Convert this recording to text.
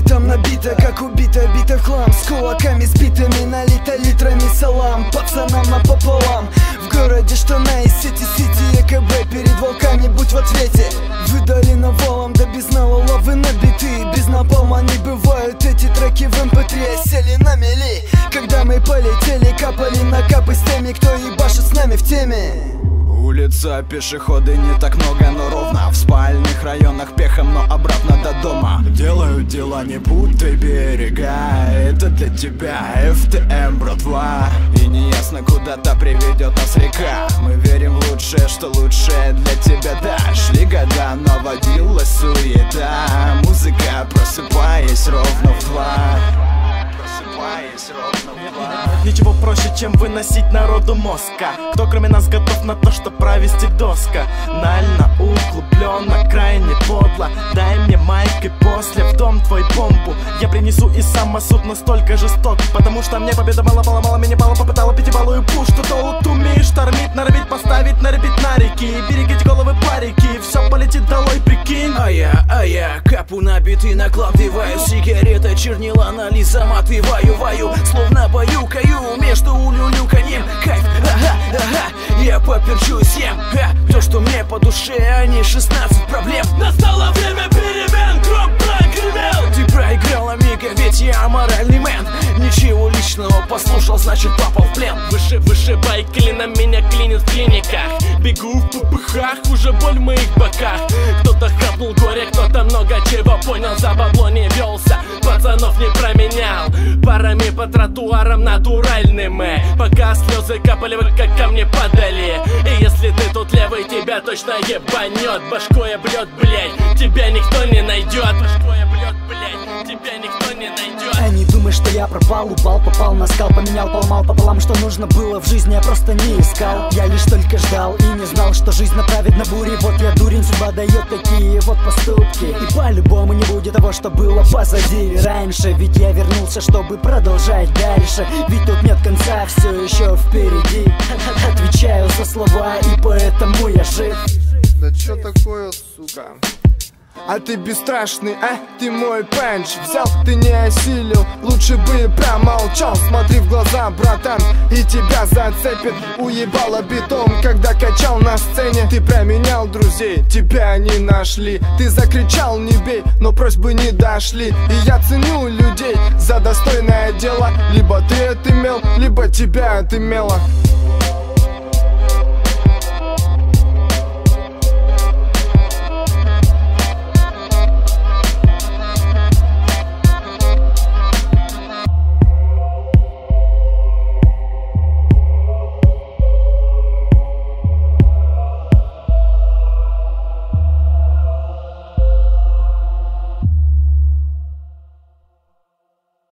там набито, как убито, бита в хлам. С кулаками сбитыми, налито литрами салам. Пацанам напополам. В городе штаны из сити, ЕКБ перед волками, будь в ответе. Выдали навалом, да без налова набиты. Без напалма не бывают эти треки в МП3. Сели на мели, когда мы полетели. Капали на капы с теми, кто ебашит с нами в теме. Улица, пешеходы не так много, но ровно. В спальных районах пехом, но обратно до дома. Делают дела, не путай берега. Это для тебя ФТМ, братва. И не ясно, куда-то приведет нас река. Мы верим в лучшее, что лучшее для тебя, да. Шли года, но водилась суета. Музыка, просыпаясь ровно в 2. Ничего проще, чем выносить народу мозга. Кто кроме нас готов на то, что провести доска? Нально, углубленно, крайне подло. Дай мне майк и после в дом твой бомбу. Я принесу и самосуд настолько жесток, потому что мне победа мало, меня мало попытала пятибалую пушту. То вот умеешь штормить, норовить поставить, наребить на реки. Берегите головы парики, все полетит долой, прикинь. А я капу набитый накладываю. Сигарета, чернила, нализа, ваю, словно баюкаю между улюлюканьем. Кайф, ага, я поперчу съем. То, что мне по душе, а не 16 проблем. Настало время перемен, гром прогремел. Ты проиграл, амиго, ведь я моральный мэн. Ничего личного, послушал, значит попал в плен. Выше байк клином меня клинит в клиниках. Бегу в попыхах, уже боль в моих боках. Кто-то хапнул горе, кто-то много чего понял. За бабло не велся, пацанов не променял. Парами по тротуарам натуральными. Пока слезы капали, вы как ко мне падали. И если ты тут левый, тебя точно ебанет. Башкой облет, блядь, тебя никто не найдет. Башкой облет, блядь, тебя никто не найдет. Не думай, что я пропал, упал, попал на скал. Поменял, поломал пополам, что нужно было в жизни, я просто не искал. Я лишь только ждал и не знал, что жизнь направит на бури. Вот я дурень, судьба дает такие вот поступки. И по-любому не будет того, что было позади раньше. Ведь я вернулся, чтобы продолжать дальше. Ведь тут нет конца, все еще впереди. Отвечаю за слова, и поэтому я жив. Да чё такое, сука? А ты бесстрашный, ты мой панч. Взял, ты не осилил, лучше бы промолчал. Смотри в глаза, братан, и тебя зацепит. Уебало бетон, когда качал на сцене. Ты променял друзей, тебя не нашли. Ты закричал, не бей, но просьбы не дошли. И я ценю людей за достойное дело. Либо ты отымел, либо тебя отымело.